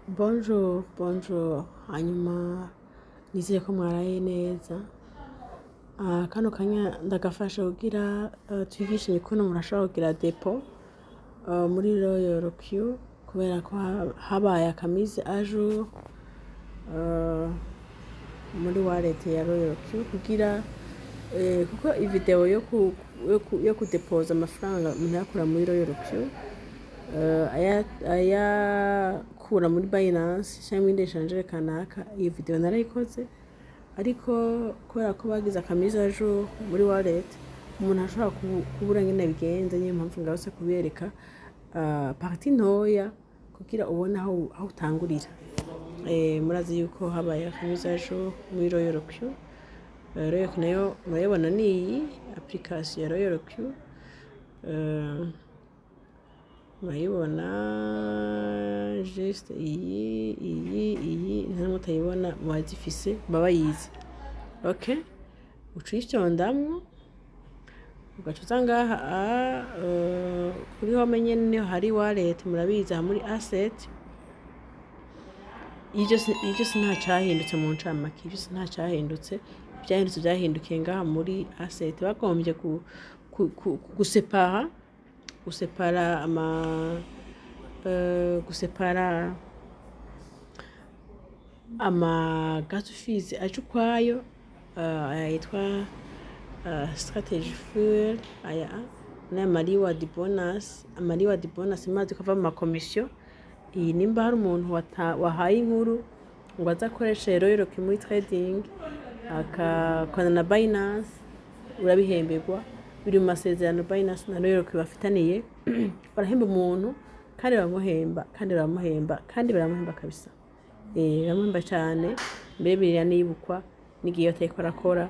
Bonjour, bonjour. Hanyuma nizeye ko mwaraye neza. Kano kanya ndagafasha kugira twigishanye ukuntu murashobora kugira depo muri Royal Q kubera ko habaye akamize ajour muri wallet ya Royal Q kugira kuko ivideo yo kudepoza amafaranga umuntu yakura muri Royal Q ayakura muri Binance cyangwa indi echange kanaka, iyo video narayikoze ariko kubera ko bagize akamize ajour muri wallet umuntu ashobora kubura ngene bigenze, niyo mpamvu ngabose kubereka parti ntoya kugira ubone aho utangurira. Murazi yuko habaye akamize ajour muri Royal Q. Royal Q nayo murayibona ni iyi application ya Royal Q. Murayibona juste iyi nta mutayibona mwazifise baba yize. Okay, ucishondamwo ugacuza ngaha kuri home nyene hari wallet, murabiza muri asset. Iyo nta cyahindutse mu ncamake, iyo nta cyahindutse, byahindutse byahindukiye ngaha muri asset. Bagombye gusepara ama gas fees aje ukwayo, yitwa strategy fuel, aya na reward bonus. Reward bonus maze kava mu makomisiyo. Iyi nimba hari umuntu wahaye inkuru ngo azakoresha Royal Q muri trading akakwana na Binance, urabihemberwa. Biri mu masezerano Binance na Royal Q bafitaniye. Barahemba umuntu kandi baramuhemba kabisa. Baramuhemba cyane, mbere biriya nibukwa n'igihe ateko arakora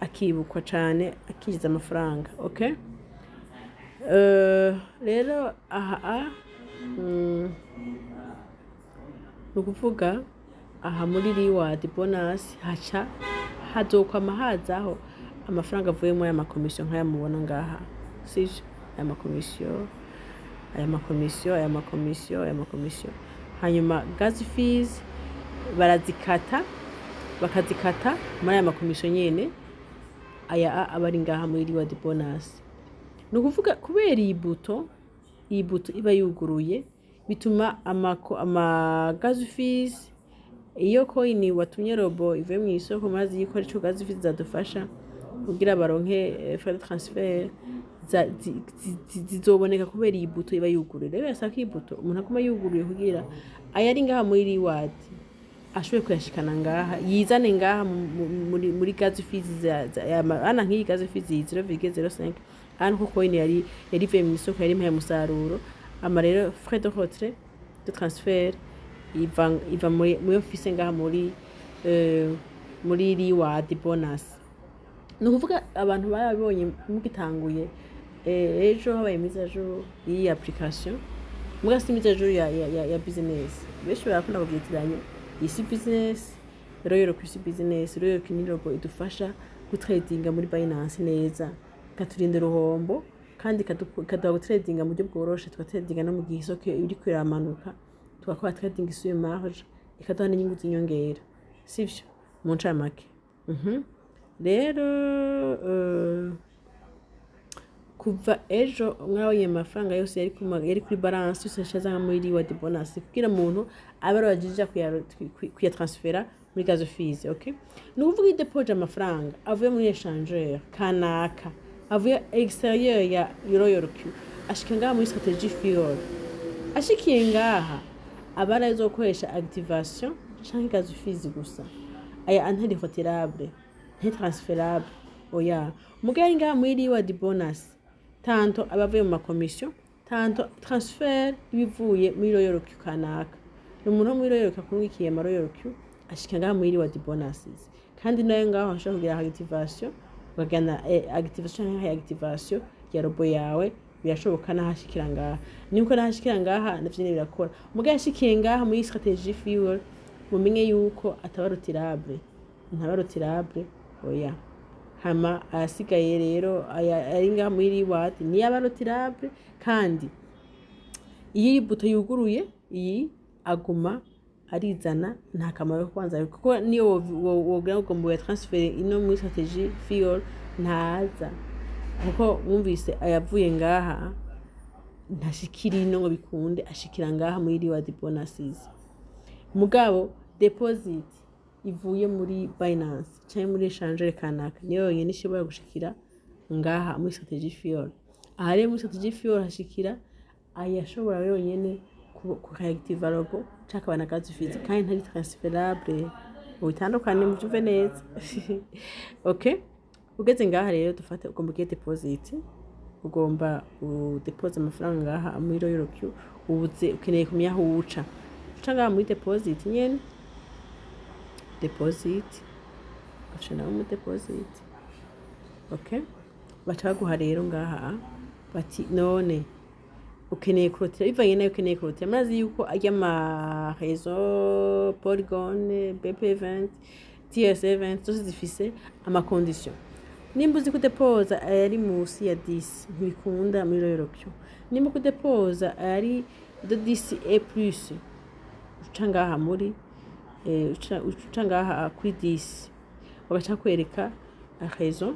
akibukwa cyane akiza amafaranga. Okay, rero aha nukuvuga aha muri reward bonus hazokwama hazaho amafaranga avuye muri aya makomisiyo nk'aya mubona ngaha, sivyo? Aya makomisiyo hanyuma gas fees bakazikata muri aya makomisiyo nyene. Aya abari ngaha muri reward bonus. Nukuvuga kubera iyi buto iba yuguruye bituma ama gas fees, iyo coin watumye robo ivuye mu isoko maze yikora ico gas fees zadufasha kugira baronke frais de transfert zizoboneka kubera iyi buto iba yuguruye. Rero yasaka iyi buto umuntu akoma yuguruye kugira ayari ngaha muri reward ashoboye kuyashikana ngaha, yizane ngaha muri gas fees ana nk'iyi gas fees 0,05 ana ko coin yari ivuye mu isoko yari mpaye musaruro. Ama rero frais de retrait de transfert iva muri office ngaha muri reward bonus. Nukuvuga abantu barabonye mugitanguye ejo habaye mise ajour iyi application, mugasi mise ajour ya business. Benshi barakunda kubyitiranya isi business, Royal Q business. Royal Q ni robo idufasha gutradinga muri Binance neza, katurinda uruhombo kandi kaduha gutradinga mu buryo bworoshe. Twatradinga no mu gihe isoko iri kwiramanuka, tugakora trading isuye marge, ikaduha n'inyungu z'inyongera, sivyo? Mu ncamake. Rero kuva ejo mwabonye amafaranga yose yari kuri balance yose shaza muri reward bonus kugira umuntu abe arajija kuya transfera muri gas fees. Okay, nukuvuga idepoje amafaranga avuye muri échangeur kanaka, avuye extérieur ya Royal Q, ashika ngaha muri strategy fuel. Ashikiye ngaha abara azokoresha activation canke gas fees gusa. Aya antirecoterable, transferable, oya mugari ngaha muri reward bonus tanto abavuye mu makomisiyo, tanto transfer ibivuye muri Royal Q kanaka. N'umuntu muri Royal Q kungikiye ama Royal Q ashika ngaha muri reward bonuses, kandi nayo ngaho ashaka kugira activation, bagana activation ya robo yawe birashoboka nahashikira ngaha. Niko nahashikira ngaha navyo birakora. Mugari ashikiye ngaha muri strategy fuel mumenye yuko atabarutirable, ntabarutirable, oya. Hama asigaye rero ari ngaha muri reward ni abarutirable, kandi iyi buto yuguruye iyi aguma arizana nta kamaro kwanza kuko niyo wogira ngo mbuye transfer ino muri strategy fiol ntaza kuko mwumvise ayavuye ngaha ntashikira ino ngo bikunde ashikira ngaha muri reward bonuses mugabo deposit ivuye muri Binance cyangwa muri échangeur kanaka niyo yonyine ishobora gushikira ngaha muri strategy fiol aha rero muri strategy fiol hashikira ayashobora yonyine kureactiva logo cyakabana gazi fizi kandi ntari transferable ubitandukanye mu byuve neza okay ugeze ngaha rero dufate ugomba kugira deposit ugomba deposit amafaranga ngaha muri Royal Q ubuze ukeneye kumenya aho uca ngaha muri deposit nyene deposit bashana mu deposit okay bacaguha rero ngaha bati none ukeneye kurotira bivanye nayo ukeneye kurotira mazi yuko ajya ama réseau Polygon BP20 TS20 zose zifise ama condition nimba uzi kudepoza ari musi ya 10 ntibikunda muri Royal Q nimba kudepoza ari de 10 uca ngaha muri uca ngaha kuri 10 bagaca kwereka réseau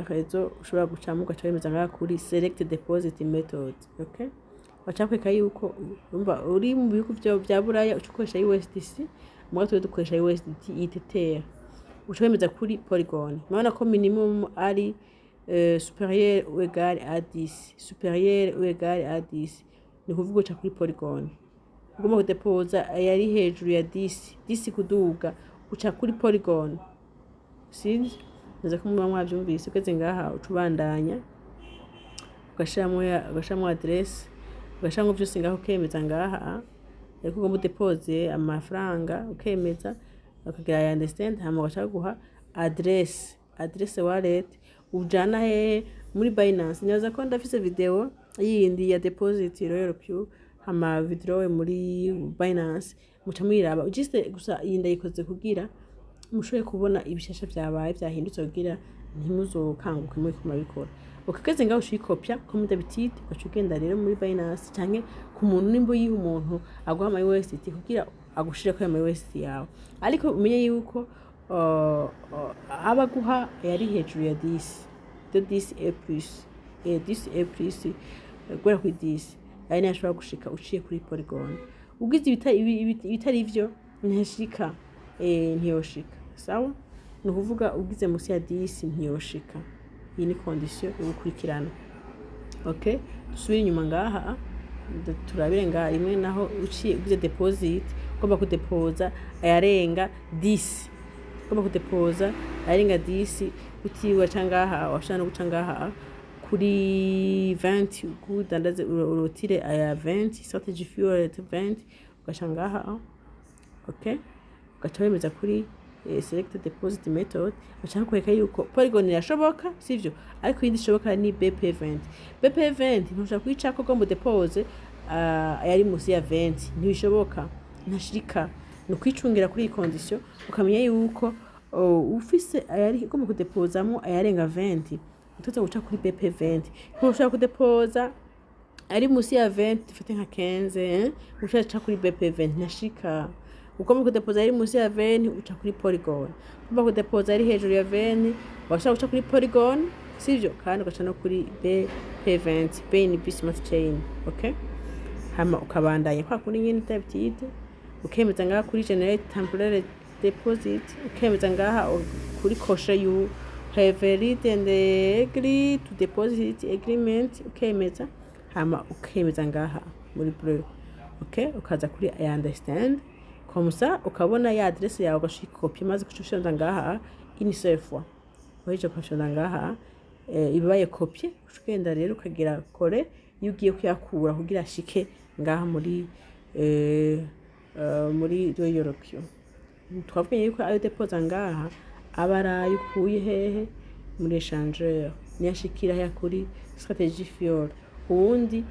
rezo ushobora gucamo ugaca wemeza ngaha kuri select deposit method okay bacakwereka yuko umva uri mu bihugu bya Buraya ukoresha USDC mwato dukoresha USDT ITTR uca wemeza kuri Polygon mabona ko minimum ari supérieur ou égal à 10 supérieur ou égal à 10 ni kuvuga uca kuri Polygon ugomba kudepoza yari hejuru ya 10 kuduga uca kuri Polygon sinzi neza ko muba mwabyumvise ugeze ngaha ucubandanya ugashamo address ugashamo byose ngaho ukemeza ngaha ariko ugomba depose amafaranga ukemeza bakagira ya understand hama ugacaguha address wallet ujana he muri Binance neza ko ndafise video yindi ya deposit Royal Q hama withdraw muri Binance muca mwiraba ujiste gusa iyi ndayikoze kugira mushoye kubona ibishasha byabaye byahindutse kugira ntimuzokanguke muri kumabikora ukageze ngaho ushikopya comme d'habitude ugacugenda rero muri Binance canke ku muntu nimbo yiha umuntu aguha ama USDT kugira agushire ko ama USDT yawe ariko umenye yuko abaguha yari hejuru ya 10 de 10 gwera kuri 10 ari nashobora gushika uciye kuri Polygon ugize ibitari ivyo ntashika ntiyoshika sawa ni ukuvuga ugize musi ya 10 ntiyoshika iyi ni condition yo gukurikirana okay dusubire inyuma ngaha turabire ngaha rimwe naho uciye ugize deposit ugomba kudepoza ayarenga 10 ugomba kudepoza ayarenga 10 utiwa cangaha washana guca ngaha kuri 20 kudandaze urotire aya 20 strategy fuel 20 ugashangaha okay ugaca wemeza kuri select deposit method bashaka kwereka yuko Polygon irashoboka sivyo ariko yindi shoboka ni BP20 ntushaka kwicako ngo mu depose ayari musi ya 20 ntibishoboka ntashirika no kwicungira kuri condition ukamenya yuko ufise ayari ugomba kudepozamo ayarenga 20 utoza guca kuri BP20 ntushaka kudepoza ari musi ya 20 dufate nka 15 ushaka kuri BP20 ntashika ugomba kudepoza ari musi ya 20 uca kuri Polygon ugomba kudepoza ari hejuru ya 20 washaka guca kuri Polygon sivyo kandi ugaca no kuri BP20 BNB Smart Chain okay hama ukabandanya kwa kuri nyine tabitite ukemeza ngaha kuri generate temporary deposit ukemeza ngaha kuri kosha you have read and agree to deposit agreement ukemeza hama ukemeza ngaha muri blue okay ukaza kuri I understand komsa ukabona ya address yawe ugashika copy maze kucushonda ngaha initial fois waje kushonda ngaha ibaye copy ushugenda rero ukagira kore yugiye kuyakura kugira ashike ngaha muri Royal Q twavuye yuko ayo deposa ngaha abaraye ukuye hehe muri échangeur niyashikira ya kuri strategy fiol ubundi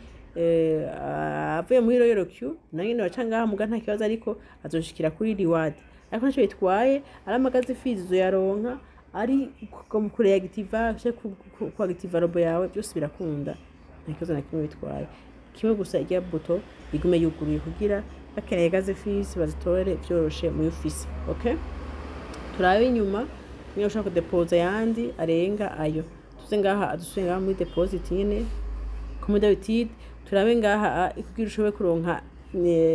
avuye muri Royal Q nanyine wacangaha muga nta kibazo ariko azoshikira kuri reward ariko nacyo bitwaye aramagaze fees zo yaronka ari kureactiva ku activa robo yawe byose birakunda nta kibazo na kimwe bitwaye kimwe gusa irya buto igume yuguruye kugira bakeneye gaze fisi bazitore vyoroshe mu ufise. Okay, turabe inyuma niyo ushaka kudepoza yandi arenga ayo. Tuze ngaha dusuye ngaha muri deposit nyene comme d'habitude. Turabe ngaha kugira ushobore kuronka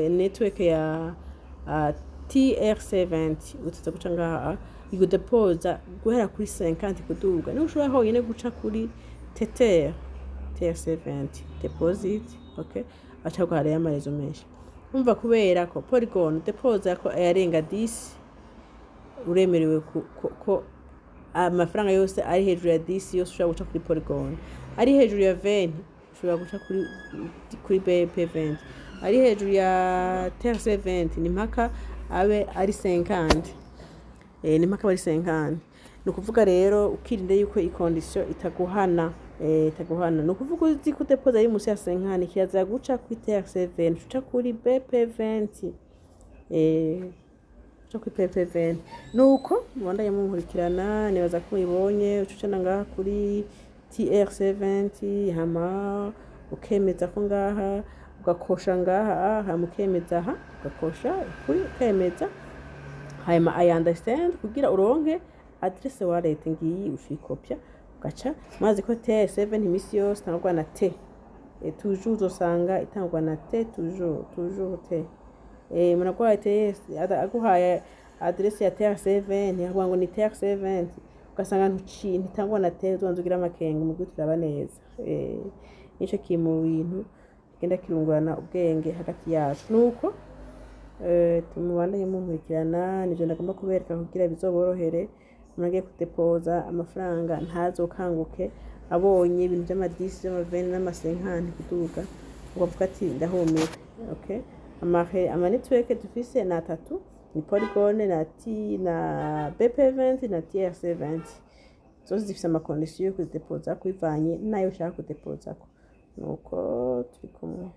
network ya TRC20 utaza guca ngaha igudepoza guhera kuri 50 kuduga. Niho ushobora honyine guca kuri Tether TRC20 deposit. Okay, acha guhara y'amarezo menshi. Umva kubera ko Polygon depoza ko ayarenga 10 uremerewe ko amafaranga yose ari hejuru ya 10 yose ushobora guca kuri Polygon. Ari hejuru ya 20 ushobora guca kuri BP20. Ari hejuru ya TRC20 ni mpaka abe ari 50. Ni mpaka ari 50. Nukuvuga rero ukirinde yuko i-condition itaguhana nukuvuga uzi ko depoza ari musi ya 50 kiyaza guca kuri TRC20 uca kuri BP20 uca kuri BP20 nuko mubandanye munkurikirana nibaza ko ibonye ucana ngaha kuri TRC20 hama ukemeza ko ngaha ugakosha ngaha hamukemeza ugakosha kuri ukemeza hama I understand kugira uronke adresse wallet ngiyi ushikopya ugaca maze ko TRC7 imisi yose tangwa na T toujours uzosanga itangwa na T toujours T munagwa T aguhaye adresse ya TRC7 yavuga ngo ni TRC7 ugasanga ntitangwa na T uzonzugira amakenga mu guturaba neza nico kimu bintu genda kirungurana ubwenge hagati yacu nuko tumubandanye munkurikirana nivyo ndagomba kubereka kugira bizoborohere muragiye kudepoza amafaranga ntazokanguke abonye ibintu by'amadisi y'amaveni n'amasenkani kuduga ngo avuga ati ndahumeka. Okay, ama network dufise na 3 ni Polygon na BP20 na TRC20 zose zifise ama condition yo kudepoza kwivanye nayo ushaka kudepoza ko nuko turi kumwe.